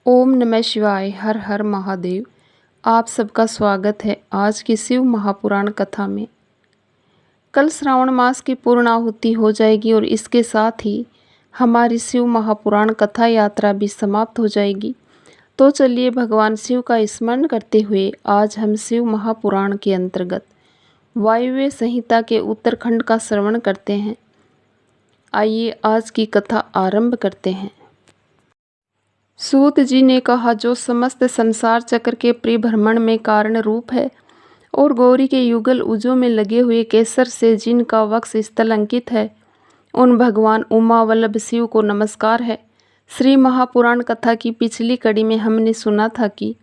ओम नमः शिवाय। हर हर महादेव। आप सबका स्वागत है आज की शिव महापुराण कथा में। कल श्रावण मास की पूर्णाहुति हो जाएगी और इसके साथ ही हमारी शिव महापुराण कथा यात्रा भी समाप्त हो जाएगी। तो चलिए भगवान शिव का स्मरण करते हुए आज हम शिव महापुराण के अंतर्गत वायव्य संहिता के उत्तरखंड का श्रवण करते हैं। आइए आज की कथा आरंभ करते हैं। सूत जी ने कहा, जो समस्त संसार चक्र के परिभ्रमण में कारण रूप है और गौरी के युगल उजों में लगे हुए केसर से जिनका वक्ष स्थल अंकित है, उन भगवान उमा वल्लभ शिव को नमस्कार है। श्री महापुराण कथा की पिछली कड़ी में हमने सुना था कि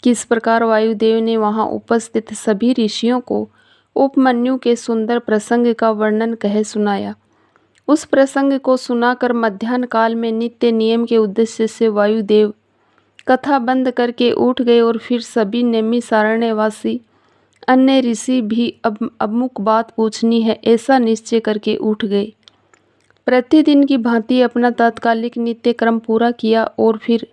किस प्रकार वायुदेव ने वहां उपस्थित सभी ऋषियों को उपमन्यु के सुंदर प्रसंग का वर्णन कह सुनाया। उस प्रसंग को सुनाकर मध्याह्न काल में नित्य नियम के उद्देश्य से वायुदेव कथा बंद करके उठ गए और फिर सभी नैमिषारण्यवासी अन्य ऋषि भी अब अमुक बात पूछनी है ऐसा निश्चय करके उठ गए। प्रतिदिन की भांति अपना तात्कालिक नित्य क्रम पूरा किया और फिर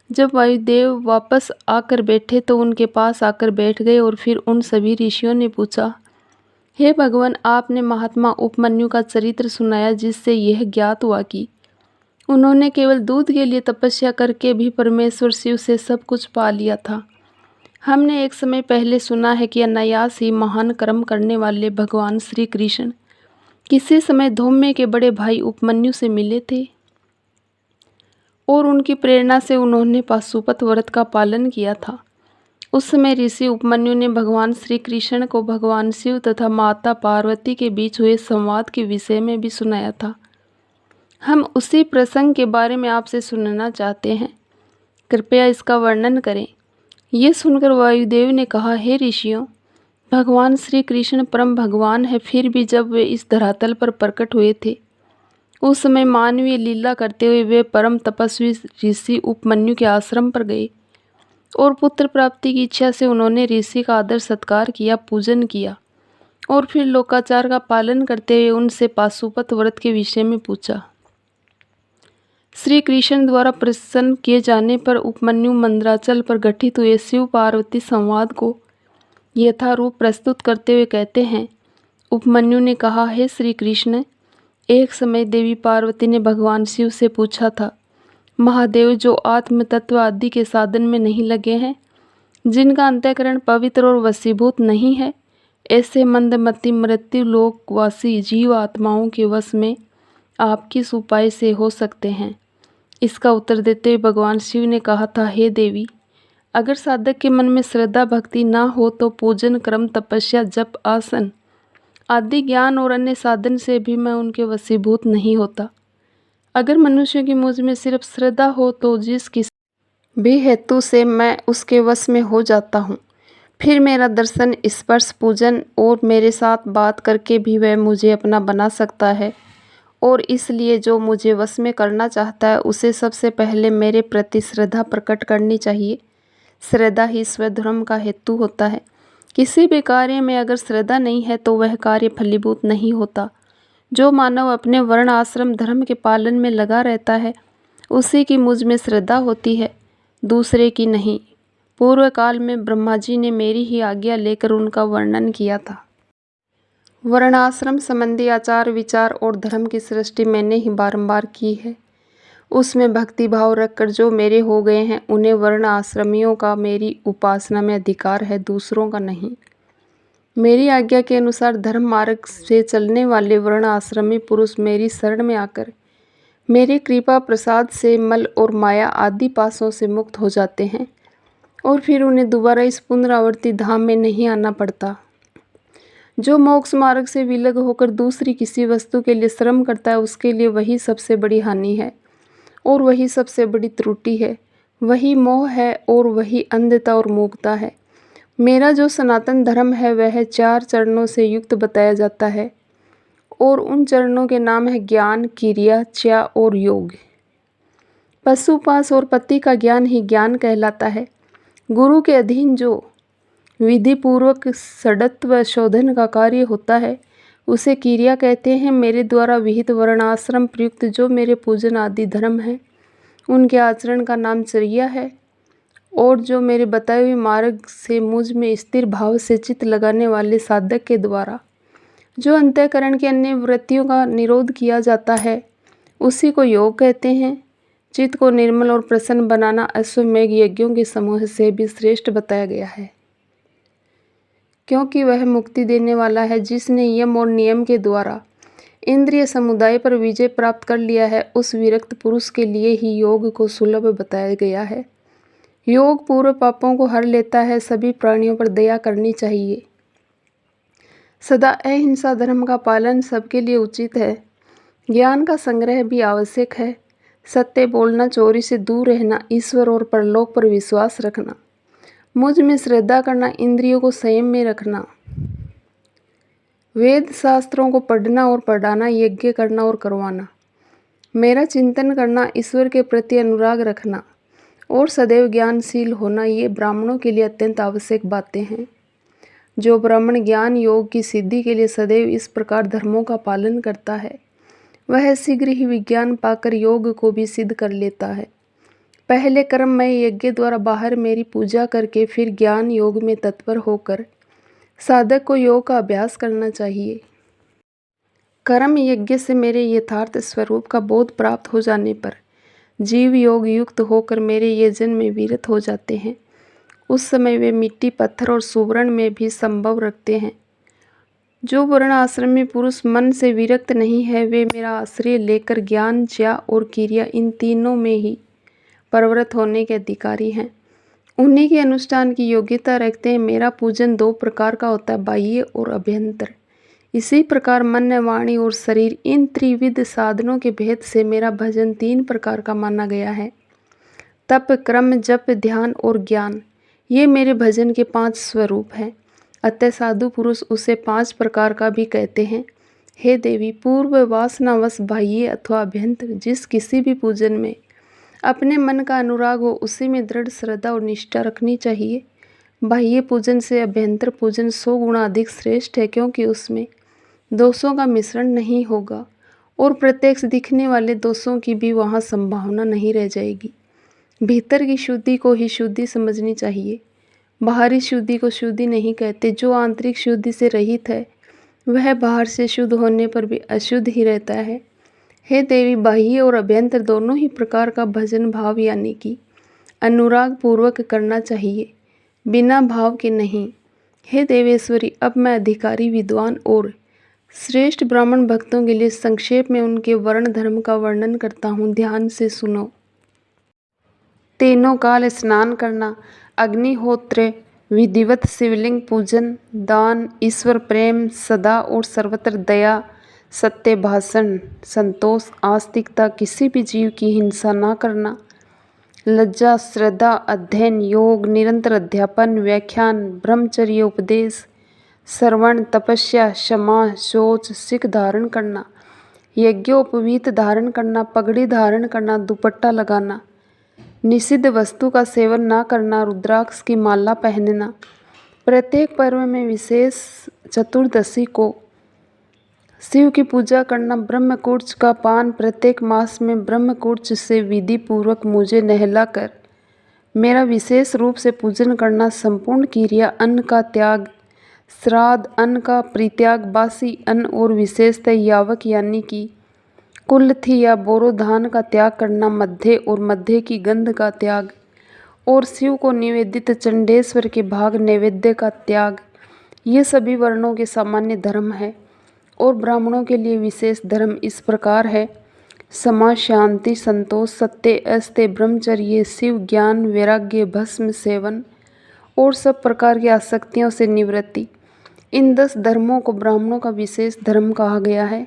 जब वायुदेव वापस आकर बैठे तो उनके पास आकर बैठ गए और फिर उन सभी ऋषियों ने पूछा, हे भगवान, आपने महात्मा उपमन्यु का चरित्र सुनाया जिससे यह ज्ञात हुआ कि उन्होंने केवल दूध के लिए तपस्या करके भी परमेश्वर शिव से सब कुछ पा लिया था। हमने एक समय पहले सुना है कि अनायास ही महान कर्म करने वाले भगवान श्री कृष्ण किसी समय धौम्य के बड़े भाई उपमन्यु से मिले थे और उनकी प्रेरणा से उन्होंने पाशुपत व्रत का पालन किया था। उस समय ऋषि उपमन्यु ने भगवान श्री कृष्ण को भगवान शिव तथा माता पार्वती के बीच हुए संवाद के विषय में भी सुनाया था। हम उसी प्रसंग के बारे में आपसे सुनना चाहते हैं, कृपया इसका वर्णन करें। ये सुनकर वायुदेव ने कहा, हे ऋषियों, भगवान श्री कृष्ण परम भगवान है। फिर भी जब वे इस धरातल पर प्रकट हुए थे उस समय मानवीय लीला करते हुए वे परम तपस्वी ऋषि उपमन्यु के आश्रम पर गए और पुत्र प्राप्ति की इच्छा से उन्होंने ऋषि का आदर सत्कार किया, पूजन किया और फिर लोकाचार का पालन करते हुए उनसे पाशुपत व्रत के विषय में पूछा। श्री कृष्ण द्वारा प्रसन्न किए जाने पर उपमन्यु मंदराचल पर गठित हुए शिव पार्वती संवाद को यथारूप प्रस्तुत करते हुए कहते हैं, उपमन्यु ने कहा, हे श्री कृष्ण, एक समय देवी पार्वती ने भगवान शिव से पूछा था, महादेव, जो आत्म तत्व आदि के साधन में नहीं लगे हैं, जिनका अंतःकरण पवित्र और वशीभूत नहीं है, ऐसे मंदमती मृत्यु लोकवासी जीव आत्माओं के वश में आप किस उपाय से हो सकते हैं। इसका उत्तर देते हुए भगवान शिव ने कहा था, हे देवी, अगर साधक के मन में श्रद्धा भक्ति ना हो तो पूजन क्रम तपस्या जप आसन आदि ज्ञान और अन्य साधन से भी मैं उनके वशीभूत नहीं होता। अगर मनुष्य की मुझ में सिर्फ श्रद्धा हो तो जिस किसी भी हेतु से मैं उसके वश में हो जाता हूँ। फिर मेरा दर्शन, स्पर्श, पूजन और मेरे साथ बात करके भी वह मुझे अपना बना सकता है और इसलिए जो मुझे वश में करना चाहता है उसे सबसे पहले मेरे प्रति श्रद्धा प्रकट करनी चाहिए। श्रद्धा ही स्वधर्म का हेतु होता है। किसी भी कार्य में अगर श्रद्धा नहीं है तो वह कार्य फलीभूत नहीं होता। जो मानव अपने वर्ण आश्रम धर्म के पालन में लगा रहता है उसी की मुझ में श्रद्धा होती है, दूसरे की नहीं। पूर्व काल में ब्रह्मा जी ने मेरी ही आज्ञा लेकर उनका वर्णन किया था। वर्णाश्रम संबंधी आचार विचार और धर्म की सृष्टि मैंने ही बारंबार की है। उसमें भक्ति भाव रखकर जो मेरे हो गए हैं उन्हें वर्ण आश्रमियों का मेरी उपासना में अधिकार है, दूसरों का नहीं। मेरी आज्ञा के अनुसार धर्म मार्ग से चलने वाले वर्ण आश्रमी पुरुष मेरी शरण में आकर मेरी कृपा प्रसाद से मल और माया आदि पासों से मुक्त हो जाते हैं और फिर उन्हें दोबारा इस पुनरावर्ती धाम में नहीं आना पड़ता। जो मोक्ष मार्ग से विलग होकर दूसरी किसी वस्तु के लिए श्रम करता है उसके लिए वही सबसे बड़ी हानि है और वही सबसे बड़ी त्रुटि है। वही मोह है और वही अंधता और मूर्खता है। मेरा जो सनातन धर्म है वह 4 चरणों से युक्त बताया जाता है और उन चरणों के नाम है ज्ञान, क्रिया, च्या और योग। पशुपास और पति का ज्ञान ही ज्ञान कहलाता है। गुरु के अधीन जो विधि पूर्वक षडत्व शोधन का कार्य होता है उसे क्रिया कहते हैं। मेरे द्वारा विहित वर्णाश्रम प्रयुक्त जो मेरे पूजन आदि धर्म है उनके आचरण का नाम चर्या है। और जो मेरे बताए हुए मार्ग से मुझ में स्थिर भाव से चित्त लगाने वाले साधक के द्वारा जो अंतःकरण की अन्य वृत्तियों का निरोध किया जाता है, उसी को योग कहते हैं। चित्त को निर्मल और प्रसन्न बनाना अश्वमेघ यज्ञों के समूह से भी श्रेष्ठ बताया गया है, क्योंकि वह मुक्ति देने वाला है। जिसने यम और नियम के द्वारा इंद्रिय समुदाय पर विजय प्राप्त कर लिया है, उस विरक्त पुरुष के लिए ही योग को सुलभ बताया गया है। योग पूर्व पापों को हर लेता है। सभी प्राणियों पर दया करनी चाहिए। सदा अहिंसा धर्म का पालन सबके लिए उचित है। ज्ञान का संग्रह भी आवश्यक है। सत्य बोलना, चोरी से दूर रहना, ईश्वर और परलोक पर विश्वास रखना, मुझ में श्रद्धा करना, इंद्रियों को संयम में रखना, वेद शास्त्रों को पढ़ना और पढ़ाना, यज्ञ करना और करवाना, मेरा चिंतन करना, ईश्वर के प्रति अनुराग रखना और सदैव ज्ञानशील होना, ये ब्राह्मणों के लिए अत्यंत आवश्यक बातें हैं। जो ब्राह्मण ज्ञान योग की सिद्धि के लिए सदैव इस प्रकार धर्मों का पालन करता है, वह शीघ्र ही विज्ञान पाकर योग को भी सिद्ध कर लेता है। पहले कर्ममय यज्ञ द्वारा बाहर मेरी पूजा करके फिर ज्ञान योग में तत्पर होकर साधक को योग का अभ्यास करना चाहिए। कर्म यज्ञ से मेरे यथार्थ स्वरूप का बोध प्राप्त हो जाने पर जीव योग युक्त होकर मेरे ये जन्म में विरत हो जाते हैं। उस समय वे मिट्टी, पत्थर और सुवर्ण में भी संभव रखते हैं। जो वर्ण आश्रमी पुरुष मन से विरक्त नहीं है, वे मेरा आश्रय लेकर ज्ञान, ज्ञा और क्रिया, इन तीनों में ही प्रवृत्त होने के अधिकारी हैं। उन्हीं के अनुष्ठान की योग्यता रखते हैं। मेरा पूजन दो प्रकार का होता है, बाह्य और अभ्यंतर। इसी प्रकार मन, वाणी और शरीर, इन त्रिविध साधनों के भेद से मेरा भजन तीन प्रकार का माना गया है। तप, क्रम, जप, ध्यान और ज्ञान, ये मेरे भजन के 5 स्वरूप हैं। अतः साधु पुरुष उसे 5 प्रकार का भी कहते हैं। हे देवी, पूर्व वासनावश बाह्य अथवा अभ्यंतर जिस किसी भी पूजन में अपने मन का अनुराग हो, उसी में दृढ़ श्रद्धा और निष्ठा रखनी चाहिए। बाह्य पूजन से अभ्यंतर पूजन 100 गुना अधिक श्रेष्ठ है, क्योंकि उसमें दोषों का मिश्रण नहीं होगा और प्रत्यक्ष दिखने वाले दोषों की भी वहाँ संभावना नहीं रह जाएगी। भीतर की शुद्धि को ही शुद्धि समझनी चाहिए, बाहरी शुद्धि को शुद्धि नहीं कहते। जो आंतरिक शुद्धि से रहित है, वह बाहर से शुद्ध होने पर भी अशुद्ध ही रहता है। हे देवी, बाह्य और अभ्यंतर दोनों ही प्रकार का भजन भाव यानी कि अनुराग पूर्वक करना चाहिए, बिना भाव के नहीं। हे देवेश्वरी, अब मैं अधिकारी, विद्वान और श्रेष्ठ ब्राह्मण भक्तों के लिए संक्षेप में उनके वर्ण धर्म का वर्णन करता हूँ। ध्यान से सुनो। तीनों काल स्नान करना, अग्निहोत्र, विधिवत शिवलिंग पूजन, दान, ईश्वर प्रेम, सदा और सर्वत्र दया, सत्य भाषण, संतोष, आस्तिकता, किसी भी जीव की हिंसा न करना, लज्जा, श्रद्धा, अध्ययन, योग, निरंतर अध्यापन, व्याख्यान, ब्रह्मचर्य, उपदेश, श्रवण, तपस्या, क्षमा, शौच, सिख धारण करना, यज्ञोपवीत धारण करना, पगड़ी धारण करना, दुपट्टा लगाना, निषिद्ध वस्तु का सेवन ना करना, रुद्राक्ष की माला पहनना, प्रत्येक पर्व में विशेष चतुर्दशी को शिव की पूजा करना, ब्रह्मकुर्च का पान, प्रत्येक मास में ब्रह्मकुर्च से विधि पूर्वक मुझे नहलाकर मेरा विशेष रूप से पूजन करना, संपूर्ण क्रिया, अन्न का त्याग, श्राद्ध, अन्न का परित्याग, बासी अन्न और विशेषतः यावक यानी कि कुलथी या बोरो धान का त्याग करना, मध्य और मध्य की गंध का त्याग और शिव को निवेदित चंडेश्वर के भाग नैवेद्य का त्याग, ये सभी वर्णों के सामान्य धर्म है। और ब्राह्मणों के लिए विशेष धर्म इस प्रकार है: क्षमा, शांति, संतोष, सत्य, अस्त्य, ब्रह्मचर्य, शिव ज्ञान, वैराग्य, भस्म सेवन और सब प्रकार की आसक्तियों से निवृत्ति। इन 10 धर्मों को ब्राह्मणों का विशेष धर्म कहा गया है।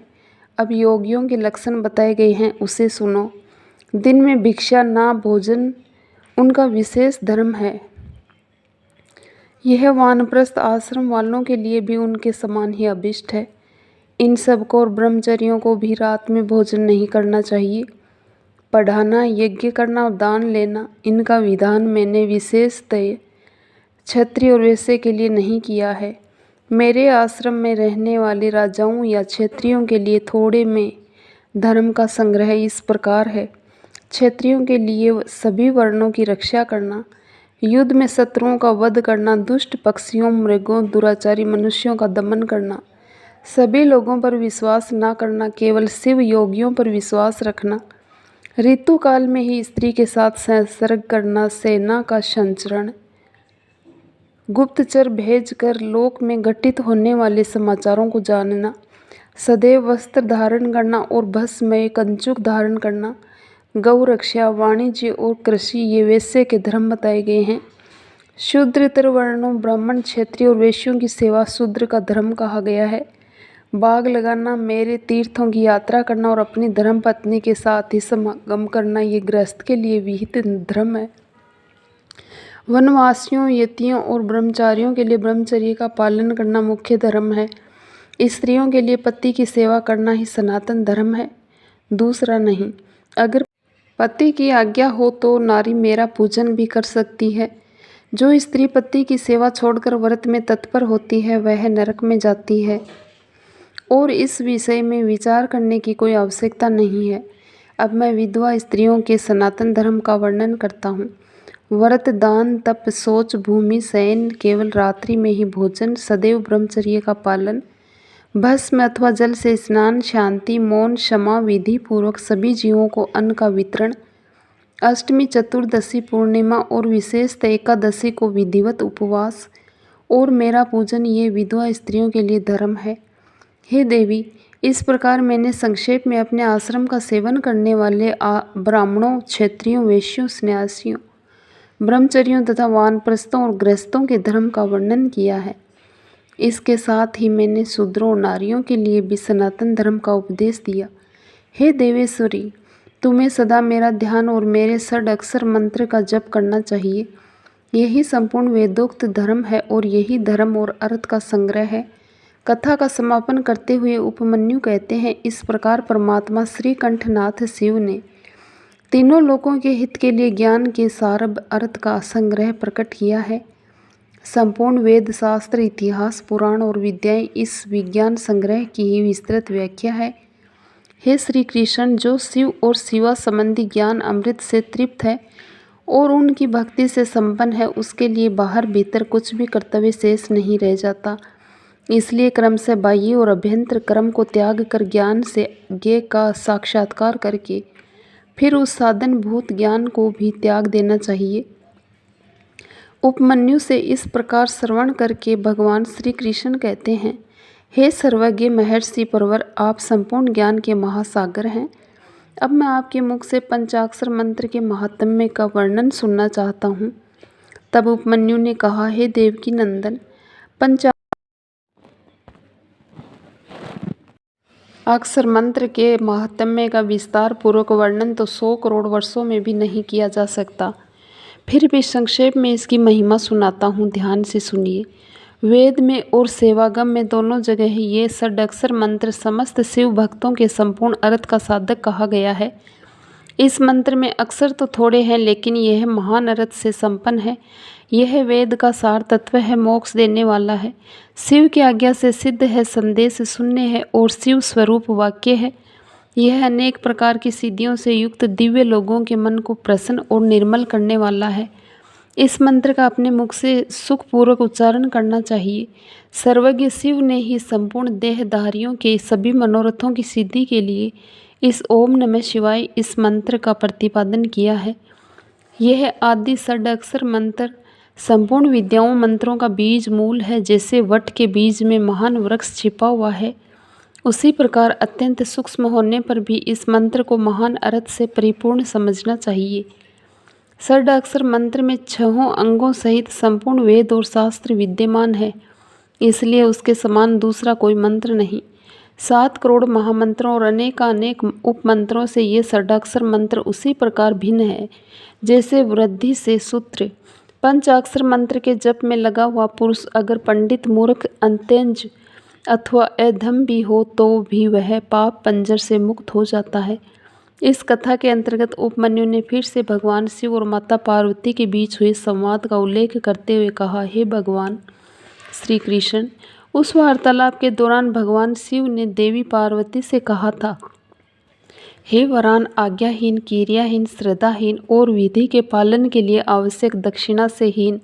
अब योगियों के लक्षण बताए गए हैं, उसे सुनो। दिन में भिक्षा ना भोजन उनका विशेष धर्म है। यह वानप्रस्थ आश्रम वालों के लिए भी उनके समान ही अभिष्ट है। इन सबको और ब्रह्मचर्यों को भी रात में भोजन नहीं करना चाहिए। पढ़ाना, यज्ञ करना और दान लेना, इनका विधान मैंने विशेषतः क्षत्रिय और वैश्य के लिए नहीं किया है। मेरे आश्रम में रहने वाले राजाओं या क्षत्रियों के लिए थोड़े में धर्म का संग्रह इस प्रकार है: क्षत्रियों के लिए सभी वर्णों की रक्षा करना, युद्ध में शत्रुओं का वध करना, दुष्ट पक्षियों, मृगों, दुराचारी मनुष्यों का दमन करना, सभी लोगों पर विश्वास न करना, केवल शिव योगियों पर विश्वास रखना, ऋतु काल में ही स्त्री के साथ संसर्ग करना, सेना का संचरण, गुप्तचर भेजकर लोक में घटित होने वाले समाचारों को जानना, सदैव वस्त्र धारण करना और भस्म में कंचुक धारण करना, गौ रक्षा, वाणिज्य और कृषि ये वैश्य के धर्म बताए गए हैं। शूद्रेतर वर्णों ब्राह्मण, क्षत्रिय और वैश्यों की सेवा शूद्र का धर्म कहा गया है। बाग लगाना, मेरे तीर्थों की यात्रा करना और अपनी धर्म पत्नी के साथ ही समागम करना ये गृहस्थ के लिए विहित धर्म है। वनवासियों, यतियों और ब्रह्मचारियों के लिए ब्रह्मचर्य का पालन करना मुख्य धर्म है। स्त्रियों के लिए पति की सेवा करना ही सनातन धर्म है, दूसरा नहीं। अगर पति की आज्ञा हो तो नारी मेरा पूजन भी कर सकती है। जो स्त्री पति की सेवा छोड़कर व्रत में तत्पर होती है वह नरक में जाती है और इस विषय में विचार करने की कोई आवश्यकता नहीं है। अब मैं विधवा स्त्रियों के सनातन धर्म का वर्णन करता हूँ। व्रत, दान, तप, शौच, भूमि शयन, केवल रात्रि में ही भोजन, सदैव ब्रह्मचर्य का पालन, भस्म अथवा जल से स्नान, शांति, मौन, क्षमा, विधि पूर्वक सभी जीवों को अन्न का वितरण, अष्टमी, चतुर्दशी, पूर्णिमा और विशेषतः एकादशी को विधिवत उपवास और मेरा पूजन ये विधवा स्त्रियों के लिए धर्म है। हे देवी, इस प्रकार मैंने संक्षेप में अपने आश्रम का सेवन करने वाले ब्राह्मणों, क्षत्रियों, वैश्यों, सन्यासियों, ब्रह्मचर्यों तथा वानप्रस्थों और गृहस्थों के धर्म का वर्णन किया है। इसके साथ ही मैंने शूद्रों और नारियों के लिए भी सनातन धर्म का उपदेश दिया। हे देवेश्वरी, तुम्हें सदा मेरा ध्यान और मेरे षड-अक्षर मंत्र का जप करना चाहिए। यही संपूर्ण वेदोक्त धर्म है और यही धर्म और अर्थ का संग्रह है। कथा का समापन करते हुए उपमन्यु कहते हैं, इस प्रकार परमात्मा श्री कंठनाथ शिव ने तीनों लोकों के हित के लिए ज्ञान के सार अर्थ का संग्रह प्रकट किया है। संपूर्ण वेद, शास्त्र, इतिहास, पुराण और विद्याएं इस विज्ञान संग्रह की ही विस्तृत व्याख्या है। हे श्री कृष्ण, जो शिव और शिवा संबंधी ज्ञान अमृत से तृप्त है और उनकी भक्ति से संपन्न है, उसके लिए बाहर भीतर कुछ भी कर्तव्य शेष नहीं रह जाता। इसलिए क्रम से बाह्य और अभ्यंतर कर्म को त्याग कर ज्ञान से ज्ञेय का साक्षात्कार करके फिर उस साधनभूत ज्ञान को भी त्याग देना चाहिए। उपमन्यु से इस प्रकार श्रवण करके भगवान श्री कृष्ण कहते हैं, हे सर्वज्ञ महर्षि परवर, आप संपूर्ण ज्ञान के महासागर हैं। अब मैं आपके मुख से पंचाक्षर मंत्र के महात्म्य का वर्णन सुनना चाहता हूँ। तब उपमन्यु ने कहा, हे देवकी नंदन, अक्षर मंत्र के महात्म्य का विस्तार पूर्वक वर्णन तो 100 करोड़ वर्षों में भी नहीं किया जा सकता। फिर भी संक्षेप में इसकी महिमा सुनाता हूँ, ध्यान से सुनिए। वेद में और सेवागम में दोनों जगह ही ये षडक्षर मंत्र समस्त शिव भक्तों के संपूर्ण अर्थ का साधक कहा गया है। इस मंत्र में अक्षर तो थोड़े हैं, लेकिन यह महान अर्थ से संपन्न है। यह वेद का सार तत्व है, मोक्ष देने वाला है, शिव की आज्ञा से सिद्ध है, संदेश शून्य है और शिव स्वरूप वाक्य है। यह अनेक प्रकार की सिद्धियों से युक्त दिव्य लोगों के मन को प्रसन्न और निर्मल करने वाला है। इस मंत्र का अपने मुख से सुखपूर्वक उच्चारण करना चाहिए। सर्वज्ञ शिव ने ही संपूर्ण देहधारियों के सभी मनोरथों की सिद्धि के लिए इस ओम नमः शिवाय इस मंत्र का प्रतिपादन किया है। यह आदि षडक्षर मंत्र संपूर्ण विद्याओं मंत्रों का बीज मूल है। जैसे वट के बीज में महान वृक्ष छिपा हुआ है, उसी प्रकार अत्यंत सूक्ष्म होने पर भी इस मंत्र को महान अर्थ से परिपूर्ण समझना चाहिए। षडाक्षर मंत्र में 6 अंगों सहित संपूर्ण वेद और शास्त्र विद्यमान है, इसलिए उसके समान दूसरा कोई मंत्र नहीं। 7 करोड़ महामंत्रों और अनेक उपमंत्रों से ये षडाक्षर मंत्र उसी प्रकार भिन्न है जैसे वृद्धि से सूत्र। पंचाक्षर मंत्र के जप में लगा हुआ पुरुष अगर पंडित, मूर्ख, अंत्यज अथवा अधम भी हो तो भी वह पाप पंजर से मुक्त हो जाता है। इस कथा के अंतर्गत उपमन्यु ने फिर से भगवान शिव और माता पार्वती के बीच हुए संवाद का उल्लेख करते हुए कहा, हे भगवान श्री कृष्ण, उस वार्तालाप के दौरान भगवान शिव ने देवी पार्वती से कहा था, हे वरान, आज्ञाहीन, क्रियाहीन, श्रद्धाहीन और विधि के पालन के लिए आवश्यक दक्षिणा से हीन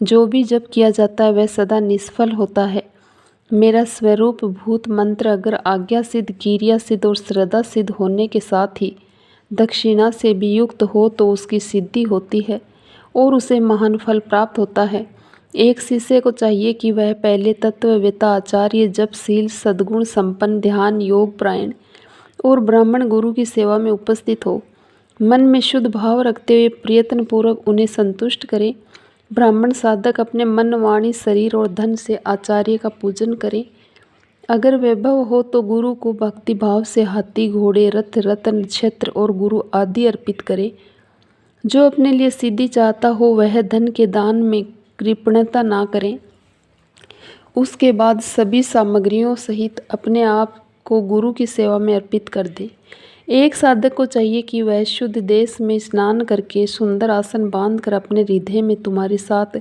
जो भी जप किया जाता है वह सदा निष्फल होता है। मेरा स्वरूप भूत मंत्र अगर आज्ञा सिद्ध, क्रिया सिद्ध और श्रद्धा सिद्ध होने के साथ ही दक्षिणा से भी युक्त हो तो उसकी सिद्धि होती है और उसे महान फल प्राप्त होता है। एक शिष्य को चाहिए कि वह पहले तत्ववेता, आचार्य, जपशील, सद्गुण संपन्न, ध्यान योग प्रायण और ब्राह्मण गुरु की सेवा में उपस्थित हो। मन में शुद्ध भाव रखते हुए प्रयत्नपूर्वक उन्हें संतुष्ट करे। ब्राह्मण साधक अपने मन, वाणी, शरीर और धन से आचार्य का पूजन करे। अगर वैभव हो तो गुरु को भक्ति भाव से हाथी, घोड़े, रथ, रत्न, छत्र और गुरु आदि अर्पित करे। जो अपने लिए सिद्धि चाहता हो वह धन के दान में कृपणता ना करे। उसके बाद सभी सामग्रियों सहित अपने आप को गुरु की सेवा में अर्पित कर दे। एक साधक को चाहिए कि वह शुद्ध देश में स्नान करके सुंदर आसन बांधकर अपने हृदय में तुम्हारे साथ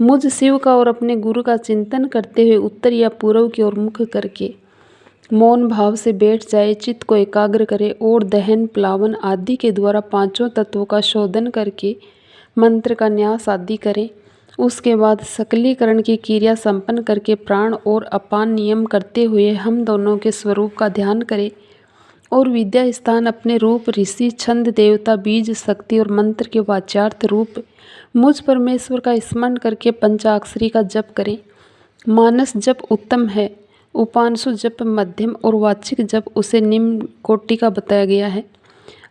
मुझ शिव का और अपने गुरु का चिंतन करते हुए उत्तर या पूर्व की ओर मुख करके मौन भाव से बैठ जाए, चित्त को एकाग्र करे और दहन, प्लावन आदि के द्वारा पांचों तत्वों का शोधन करके मंत्र का न्यास आदि करें। उसके बाद सकलीकरण की क्रिया संपन्न करके प्राण और अपान नियम करते हुए हम दोनों के स्वरूप का ध्यान करें और विद्या स्थान अपने रूप, ऋषि, छंद, देवता, बीज, शक्ति और मंत्र के वाच्यार्थ रूप मुझ परमेश्वर का स्मरण करके पंचाक्षरी का जप करें। मानस जप उत्तम है, उपांशु जप मध्यम और वाचिक जप उसे निम्न कोटि का बताया गया है।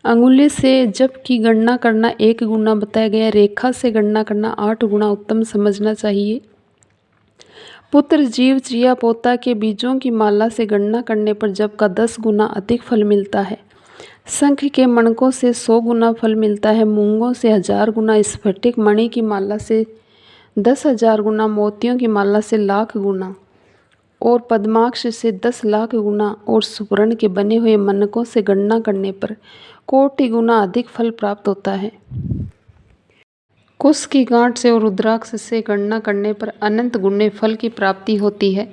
अंगुली से जप की गणना करना 1 गुना बताया गया, रेखा से गणना करना 8 गुना उत्तम समझना चाहिए। पुत्र, जीव, चिया, पोता के बीजों की माला से गणना करने पर जप का 10 गुना अधिक फल मिलता है। शंख के मणकों से 100 गुना फल मिलता है, मूंगों से 1000 गुना, स्फटिक मणि की माला से 10,000 गुना, मोतियों की माला से 1,00,000 गुना और पद्माक्ष से 10 लाख गुना और सुवर्ण के बने हुए मणकों से गणना करने पर कोटि गुना अधिक फल प्राप्त होता है। कुश की गांठ से और रुद्राक्ष से गणना करने पर अनंत गुणे फल की प्राप्ति होती है।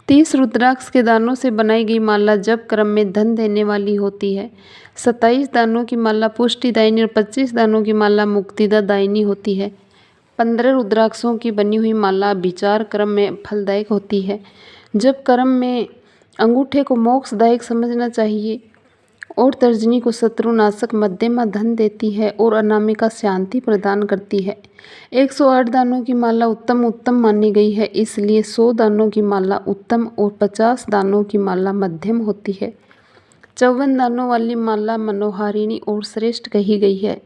30 रुद्राक्ष के दानों से बनाई गई माला जप क्रम में धन देने वाली होती है। 27 दानों की माला पुष्टिदायिनी और 25 दानों की माला मुक्तिदायिनी होती है। 15 रुद्राक्षों की बनी हुई माला विचार क्रम में फलदायक होती है। जब क्रम में अंगूठे को मोक्षदायक समझना चाहिए और तर्जनी को शत्रुनाशक, मध्यमा धन देती है और अनामिका शांति प्रदान करती है। 108 दानों की माला उत्तम मानी गई है, इसलिए 100 दानों की माला उत्तम और 50 दानों की माला मध्यम होती है। 54 दानों वाली माला मनोहारिणी और श्रेष्ठ कही गई है।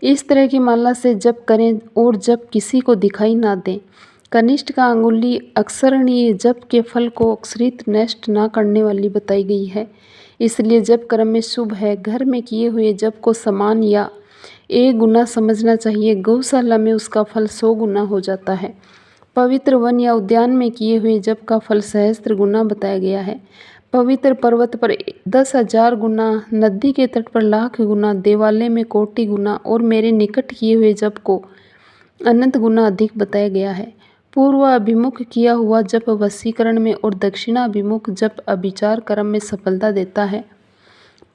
इस तरह की माला से जप करें और जप किसी को दिखाई ना दें। कनिष्ठ का अंगुली अक्षरणीय जप के फल को अक्षरित नष्ट न करने वाली बताई गई है, इसलिए जप कर्म में शुभ है। घर में किए हुए जप को समान या 1 गुना समझना चाहिए। गौशाला में उसका फल 100 गुना हो जाता है। पवित्र वन या उद्यान में किए हुए जप का फल सहस्त्र गुना बताया गया है। पवित्र पर्वत पर 10,000 गुना, नदी के तट पर 1,00,000 गुना, देवालय में कोटि गुना और मेरे निकट किए हुए जप को अनंत गुना अधिक बताया गया है। पूर्व अभिमुख किया हुआ जप वशीकरण में और दक्षिणा अभिमुख जप अभिचार कर्म में सफलता देता है।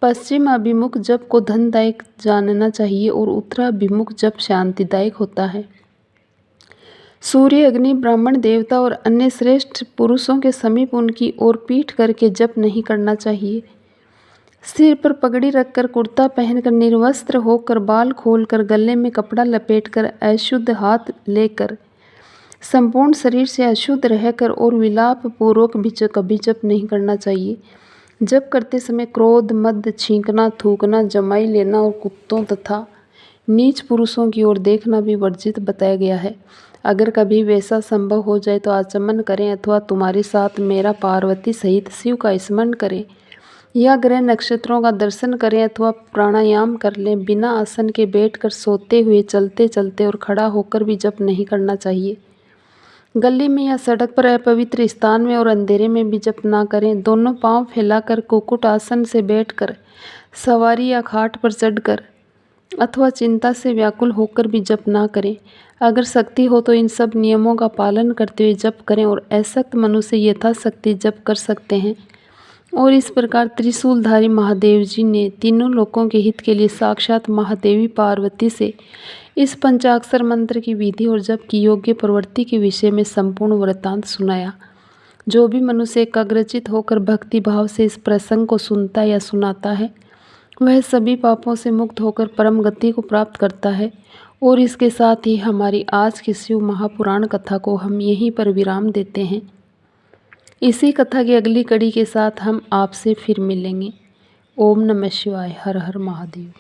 पश्चिम अभिमुख जप को धनदायक जानना चाहिए और उत्तराभिमुख जप शांतिदायक होता है। सूर्य, अग्नि, ब्राह्मण, देवता और अन्य श्रेष्ठ पुरुषों के समीप उनकी ओर पीठ करके जप नहीं करना चाहिए। सिर पर पगड़ी रखकर, कुर्ता पहनकर, निर्वस्त्र होकर, बाल खोलकर, गले में कपड़ा लपेटकर, अशुद्ध हाथ लेकर, संपूर्ण शरीर से अशुद्ध रहकर और विलाप पूर्वक भी कभी जप नहीं करना चाहिए। जप करते समय क्रोध, मद, छींकना, थूकना, जमाई लेना और कुत्तों तथा नीच पुरुषों की ओर देखना भी वर्जित बताया गया है। अगर कभी वैसा संभव हो जाए तो आचमन करें अथवा तुम्हारे साथ मेरा पार्वती सहित शिव का स्मरण करें या ग्रह नक्षत्रों का दर्शन करें अथवा प्राणायाम कर लें। बिना आसन के बैठकर, सोते हुए, चलते चलते और खड़ा होकर भी जप नहीं करना चाहिए। गली में या सड़क पर, अपवित्र स्थान में और अंधेरे में भी जप ना करें। दोनों पांव फैलाकर, कुक्कुट आसन से बैठकर, सवारी या खाट पर चढ़कर अथवा चिंता से व्याकुल होकर भी जप ना करें। अगर शक्ति हो तो इन सब नियमों का पालन करते हुए जप करें और असक्त मनुष्य यथाशक्ति जप कर सकते हैं। और इस प्रकार त्रिशूलधारी महादेव जी ने तीनों लोकों के हित के लिए साक्षात महादेवी पार्वती से इस पंचाक्षर मंत्र की विधि और जप की योग्य प्रवृत्ति के विषय में संपूर्ण वृत्तांत सुनाया। जो भी मनुष्य एकाग्रचित होकर भक्ति भाव से इस प्रसंग को सुनता या सुनाता है, वह सभी पापों से मुक्त होकर परम गति को प्राप्त करता है। और इसके साथ ही हमारी आज की शिव महापुराण कथा को हम यहीं पर विराम देते हैं। इसी कथा की अगली कड़ी के साथ हम आपसे फिर मिलेंगे। ओम नमः शिवाय। हर हर महादेव।